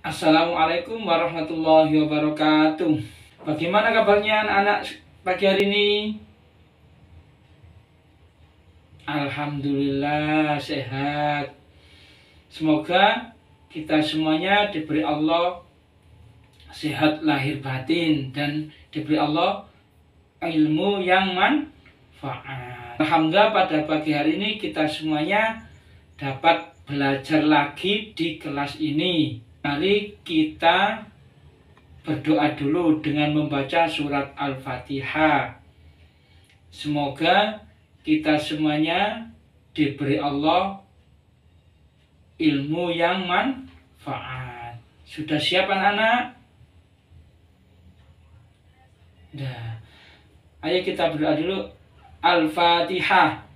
Assalamualaikum warahmatullahi wabarakatuh. Bagaimana kabarnya anak-anak pagi hari ini? Alhamdulillah sehat. Semoga kita semuanya diberi Allah sehat lahir batin dan diberi Allah ilmu yang manfaat. Alhamdulillah pada pagi hari ini kita semuanya dapat belajar lagi di kelas ini. Mari kita berdoa dulu dengan membaca surat Al-Fatihah. Semoga kita semuanya diberi Allah ilmu yang manfaat. Sudah siap anak-anak? Nah, ayo kita berdoa dulu. Al-Fatihah.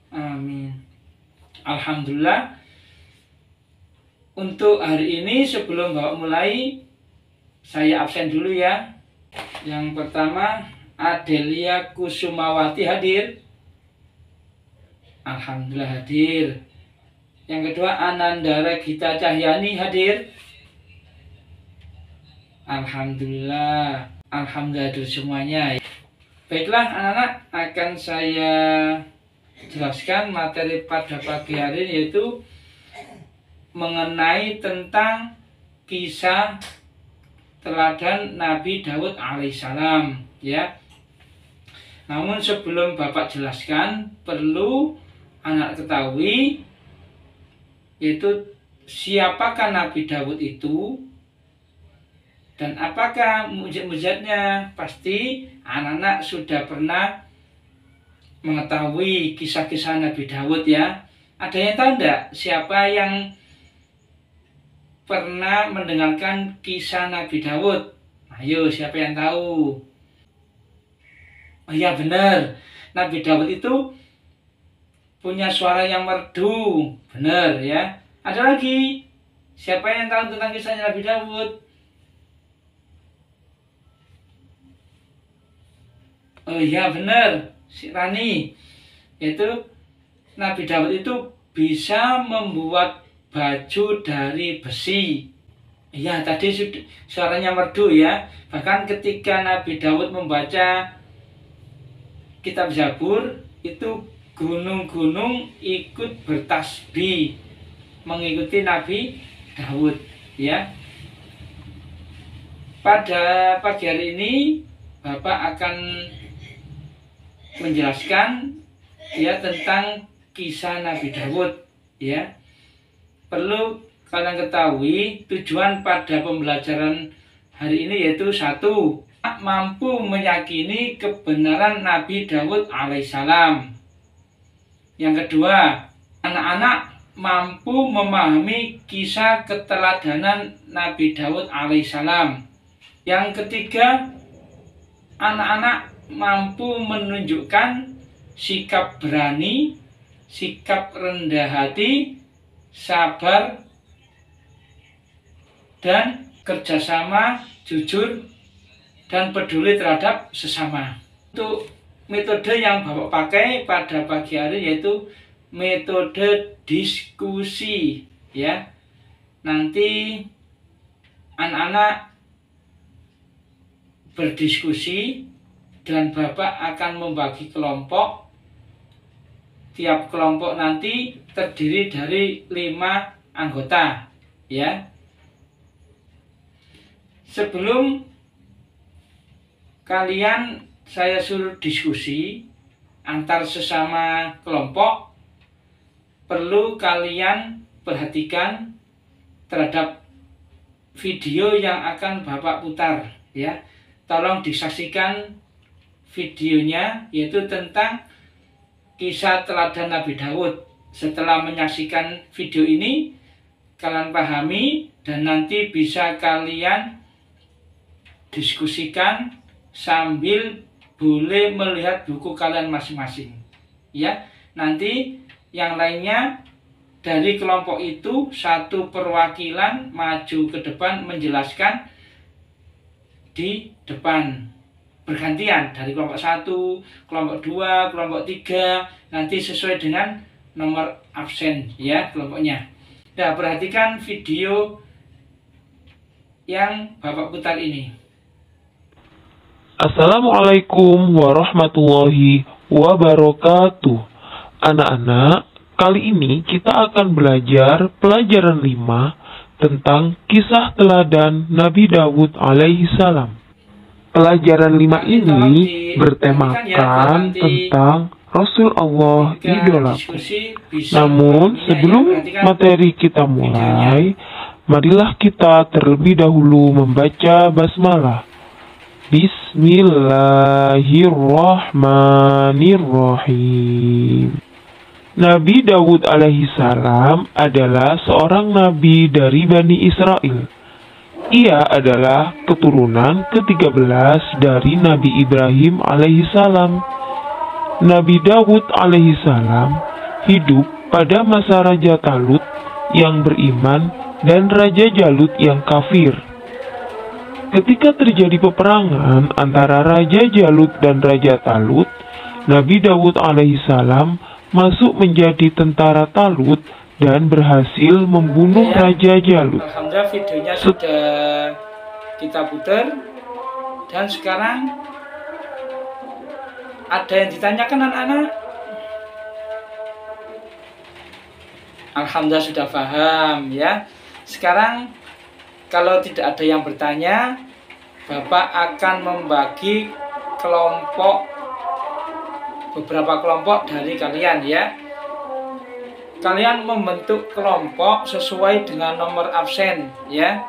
Amin. Alhamdulillah. Untuk hari ini sebelum Bapak mulai, saya absen dulu ya. Yang pertama, Adelia Kusumawati hadir. Alhamdulillah hadir. Yang kedua, Anandara Gita Cahyani hadir. Alhamdulillah. Alhamdulillah hadir semuanya. Baiklah anak-anak, akan saya jelaskan materi pada pagi hari ini, yaitu mengenai tentang kisah teladan Nabi Daud alaihissalam ya. Namun sebelum Bapak jelaskan, perlu anak ketahui yaitu siapakah Nabi Daud itu dan apakah mujizat-mujizatnya. Pasti anak-anak sudah pernah mengetahui kisah-kisah Nabi Daud ya. Ada yang tahu enggak siapa yang pernah mendengarkan kisah Nabi Daud? Ayo, siapa yang tahu? Oh iya benar, Nabi Daud itu punya suara yang merdu. Benar ya. Ada lagi, siapa yang tahu tentang kisahnya Nabi Daud? Oh iya benar, si Rani. Yaitu Nabi Daud itu bisa membuat baju dari besi. Iya, tadi suaranya merdu ya. Bahkan ketika Nabi Daud membaca kitab Zabur, itu gunung-gunung ikut bertasbih mengikuti Nabi Daud ya. Pada pagi hari ini Bapak akan menjelaskan ya tentang kisah Nabi Daud ya. Perlu kalian ketahui tujuan pada pembelajaran hari ini yaitu satu, mampu meyakini kebenaran Nabi Daud alaihissalam. Yang kedua, anak-anak mampu memahami kisah keteladanan Nabi Daud alaihissalam. Yang ketiga, anak-anak mampu menunjukkan sikap berani, sikap rendah hati, sabar, dan kerjasama, jujur, dan peduli terhadap sesama. Untuk metode yang Bapak pakai pada pagi hari yaitu metode diskusi ya. Nanti anak-anak berdiskusi dan Bapak akan membagi kelompok. Tiap kelompok nanti terdiri dari 5 anggota ya. Sebelum kalian saya suruh diskusi antar sesama kelompok, perlu kalian perhatikan terhadap video yang akan Bapak putar ya. Tolong disaksikan videonya, yaitu tentang kisah teladan Nabi Daud. Setelah menyaksikan video ini, kalian pahami dan nanti bisa kalian diskusikan sambil boleh melihat buku kalian masing-masing. Ya, nanti yang lainnya dari kelompok itu satu perwakilan maju ke depan menjelaskan di depan. bergantian dari kelompok 1, kelompok 2, kelompok 3, nanti sesuai dengan nomor absen ya kelompoknya. Nah, perhatikan video yang Bapak putar ini. Assalamualaikum warahmatullahi wabarakatuh. Anak-anak, kali ini kita akan belajar pelajaran 5 tentang kisah teladan Nabi Dawud alaihi salam. Pelajaran 5 ini bertemakan tentang Rasul Allah idolaku. Namun sebelum materi kita mulai, marilah kita terlebih dahulu membaca basmalah. Bismillahirrahmanirrahim. Nabi Dawud alaihi salam adalah seorang nabi dari Bani Israel. Ia adalah keturunan ke-13 dari Nabi Ibrahim alaihi salam. Nabi Dawud alaihi salam hidup pada masa Raja Talut yang beriman dan Raja Jalut yang kafir. Ketika terjadi peperangan antara Raja Jalut dan Raja Talut, Nabi Dawud alaihi salam masuk menjadi tentara Talut dan berhasil membunuh Raja Jalut. Alhamdulillah videonya sudah kita putar dan sekarang ada yang ditanyakan anak-anak? Alhamdulillah sudah paham ya. Sekarang kalau tidak ada yang bertanya, Bapak akan membagi beberapa kelompok dari kalian ya. Kalian membentuk kelompok sesuai dengan nomor absen ya.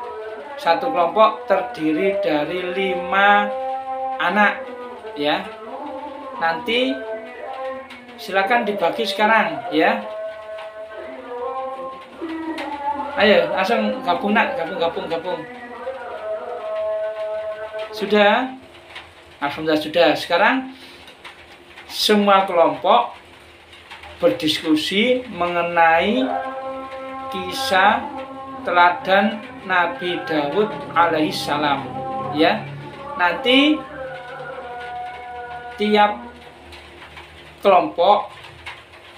Satu kelompok terdiri dari 5 anak ya. Nanti silakan dibagi sekarang ya. Ayo langsung gabung nak, gabung. Sudah? Alhamdulillah sudah. Sekarang semua kelompok berdiskusi mengenai kisah teladan Nabi Dawud alaihi salam ya. Nanti tiap kelompok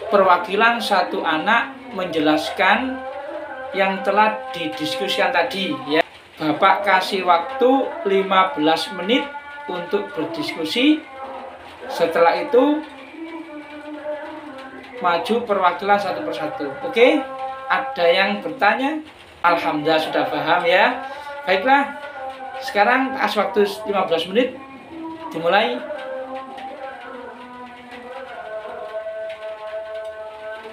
perwakilan satu anak menjelaskan yang telah didiskusikan tadi ya. Bapak kasih waktu 15 menit untuk berdiskusi. Setelah itu maju perwakilan satu persatu. Oke? Ada yang bertanya? Alhamdulillah sudah paham ya. Baiklah. Sekarang kasih waktu 15 menit. Dimulai.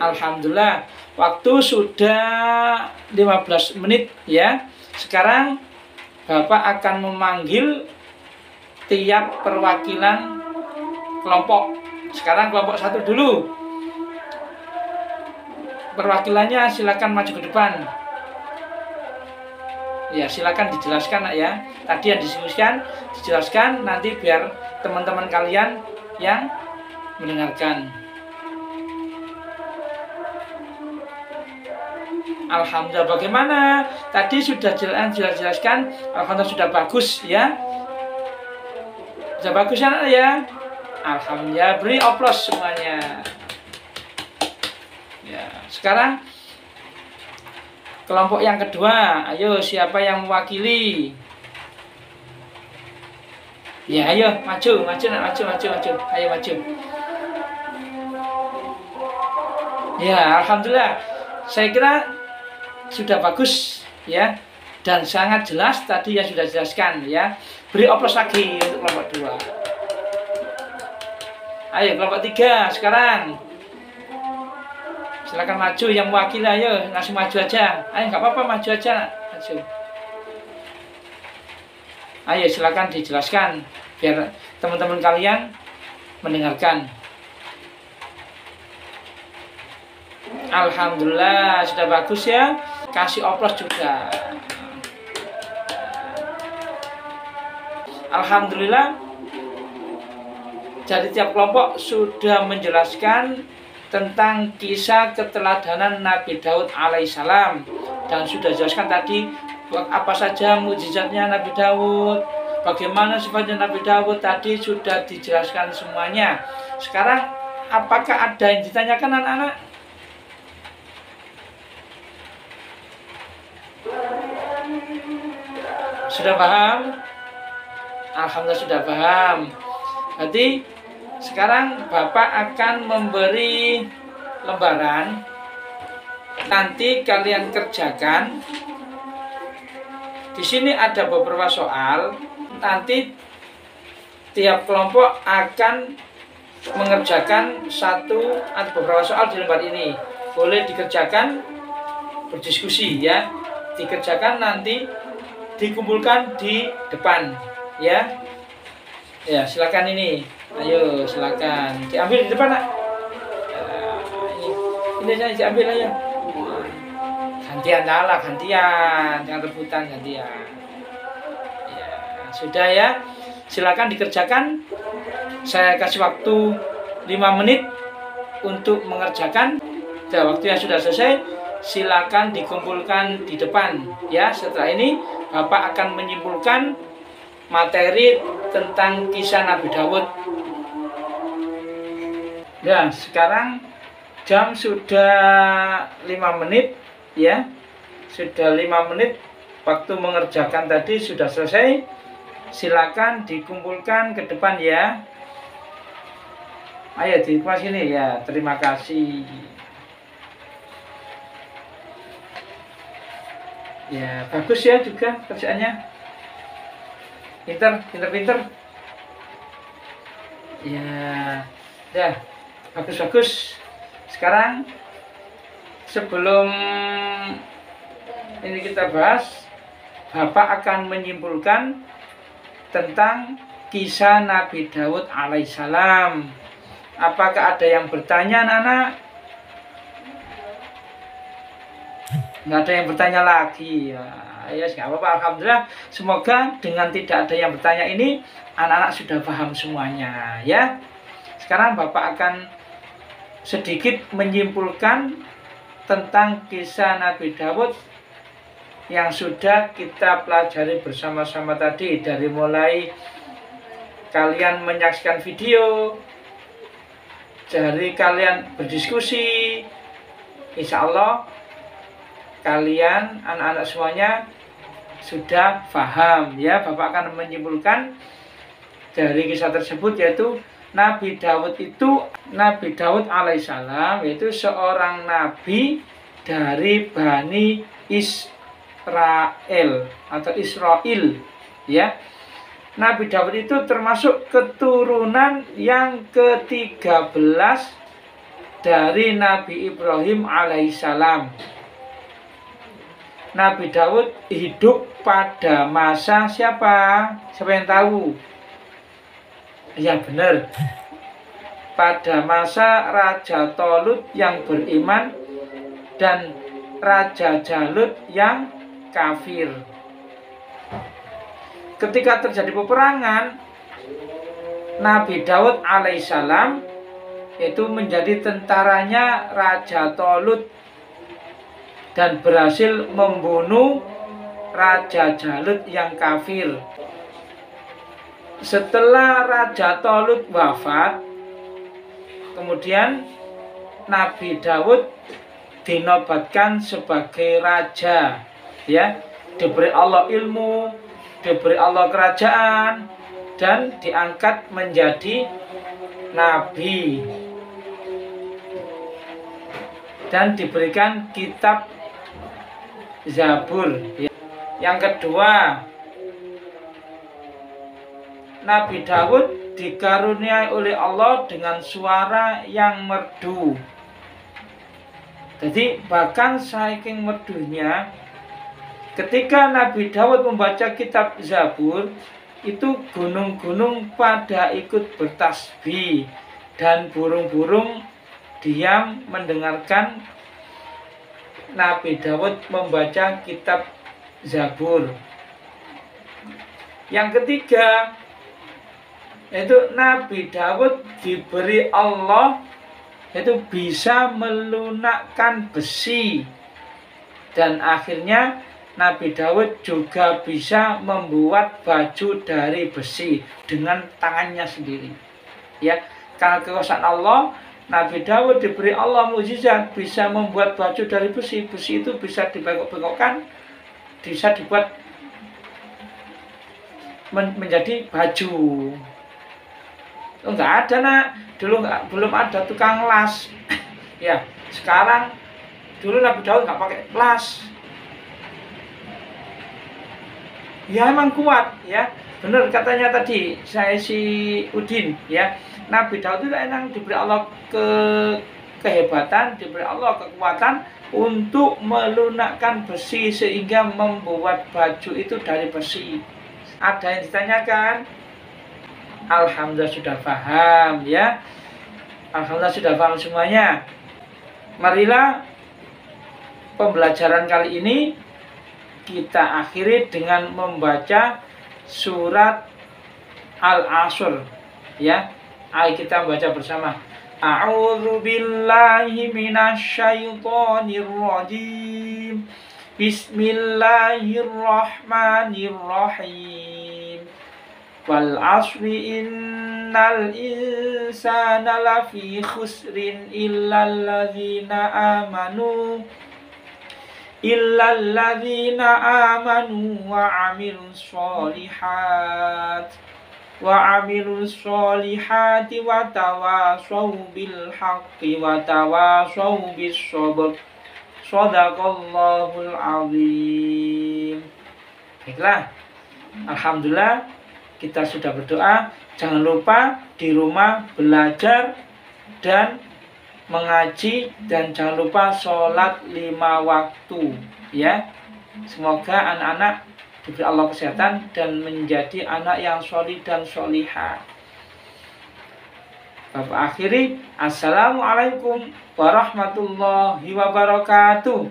Alhamdulillah, waktu sudah 15 menit ya. Sekarang Bapak akan memanggil tiap perwakilan kelompok. Sekarang kelompok 1 dulu. Perwakilannya silakan maju ke depan. Ya, silakan dijelaskan nak ya. Tadi yang diskusikan, dijelaskan nanti biar teman-teman kalian yang mendengarkan. Alhamdulillah, bagaimana? Tadi sudah jelaskan. Alhamdulillah sudah bagus ya. Sudah bagus anak ya. Alhamdulillah, beri aplaus semuanya. Ya, sekarang kelompok yang kedua. Ayo, siapa yang mewakili? Ya, ayo maju. Ayo maju. Ya, alhamdulillah. Saya kira sudah bagus ya, dan sangat jelas tadi yang sudah dijelaskan ya. Beri aplaus lagi untuk kelompok 2. Ayo kelompok 3 sekarang. Silakan maju yang mewakili, ayo langsung maju aja. Ayo nggak apa-apa, maju aja, maju. Ayo silakan dijelaskan biar teman-teman kalian mendengarkan. Alhamdulillah sudah bagus ya. Kasih aplaus juga. Alhamdulillah. Jadi tiap kelompok sudah menjelaskan tentang kisah keteladanan Nabi Daud alaihissalam, dan sudah jelaskan tadi apa saja mukjizatnya Nabi Daud, Bagaimana sifatnya Nabi Dawud tadi sudah dijelaskan semuanya. Sekarang apakah ada yang ditanyakan anak-anak? Sudah paham? Alhamdulillah sudah paham. Jadi sekarang Bapak akan memberi lembaran. Nanti kalian kerjakan. Di sini ada beberapa soal. Nanti tiap kelompok akan mengerjakan satu atau beberapa soal di lembar ini. Boleh dikerjakan berdiskusi ya. Dikerjakan nanti dikumpulkan di depan ya. Ya, silakan ini. Ayo, silakan. Diambil di depan, Nak. Ini saya diambil aja. Gantian lah, gantian. Jangan rebutan, gantian. Sudah ya, silakan dikerjakan. Saya kasih waktu 5 menit untuk mengerjakan. Waktu yang sudah selesai, silakan dikumpulkan di depan ya. Setelah ini Bapak akan menyimpulkan materi tentang kisah Nabi Dawud. Ya, sekarang jam sudah 5 menit ya. Sudah 5 menit waktu mengerjakan tadi sudah selesai. Silakan dikumpulkan ke depan ya. Ayo di sini ya. Terima kasih. Ya, bagus ya juga kerjaannya. Pinter. Ya, dah. Bagus. Sekarang sebelum ini kita bahas, Bapak akan menyimpulkan tentang kisah Nabi Dawud alaihissalam. Apakah ada yang bertanya, anak-anak? Nggak ada yang bertanya lagi ya, nggak apa-apa. Alhamdulillah, semoga dengan tidak ada yang bertanya ini anak-anak sudah paham semuanya ya. Sekarang Bapak akan sedikit menyimpulkan tentang kisah Nabi Dawud yang sudah kita pelajari bersama-sama tadi, dari mulai kalian menyaksikan video, dari kalian berdiskusi. Insya Allah kalian anak-anak semuanya sudah paham ya. Bapak akan menyimpulkan dari kisah tersebut, yaitu Nabi Dawud alaihissalam yaitu seorang nabi dari Bani Israel atau Israel ya. Nabi Dawud itu termasuk keturunan yang ke-13 dari Nabi Ibrahim alaihissalam. Nabi Dawud hidup pada masa siapa? Siapa yang tahu? Ya benar. Pada masa Raja Tolut yang beriman dan Raja Jalut yang kafir. Ketika terjadi peperangan, Nabi Dawud alaihissalam itu menjadi tentaranya Raja Tolut dan berhasil membunuh Raja Jalut yang kafir. Setelah Raja Tolut wafat, kemudian Nabi Dawud dinobatkan sebagai raja ya, diberi Allah ilmu, diberi Allah kerajaan, dan diangkat menjadi nabi dan diberikan kitab Zabur ya. Yang kedua, Nabi Dawud dikaruniai oleh Allah dengan suara yang merdu. Jadi bahkan saking merdunya, ketika Nabi Dawud membaca kitab Zabur, itu gunung-gunung pada ikut bertasbih dan burung-burung diam mendengarkan Nabi Dawud membaca kitab Zabur. Yang ketiga, yaitu Nabi Dawud diberi Allah itu bisa melunakkan besi, dan akhirnya Nabi Daud juga bisa membuat baju dari besi dengan tangannya sendiri. Ya, karena kekuasaan Allah, Nabi Daud diberi Allah mukjizat bisa membuat baju dari besi. Besi itu bisa dibengkok-bengkokkan, bisa dibuat menjadi baju. Enggak ada nak, dulu belum ada tukang las. Ya, sekarang dulu Nabi Daud nggak pakai las. Ya emang kuat ya, benar katanya tadi saya si Udin ya. Nabi Daud itu emang diberi Allah kehebatan, diberi Allah kekuatan untuk melunakkan besi sehingga membuat baju itu dari besi. Ada yang ditanyakan? Alhamdulillah sudah paham ya. Alhamdulillah sudah paham semuanya. Marilah pembelajaran kali ini kita akhiri dengan membaca surat Al-Asr ya. Ayo kita baca bersama. A'udzu billahi minasyaitonir rajim. Bismillahirrahmanirrahim. Wal 'ashri innal insana lafi khusrin illal ladzina amanu wa amilus solihati wa tawasaw bil haqqi wa tawasaw bis sabr. Shadaqallahul azim. Baiklah, alhamdulillah kita sudah berdoa. Jangan lupa di rumah belajar dan mengaji, dan jangan lupa sholat 5 waktu ya. Semoga anak-anak diberi Allah kesehatan dan menjadi anak yang sholih dan sholihah. Bapak akhiri, assalamualaikum warahmatullahi wabarakatuh.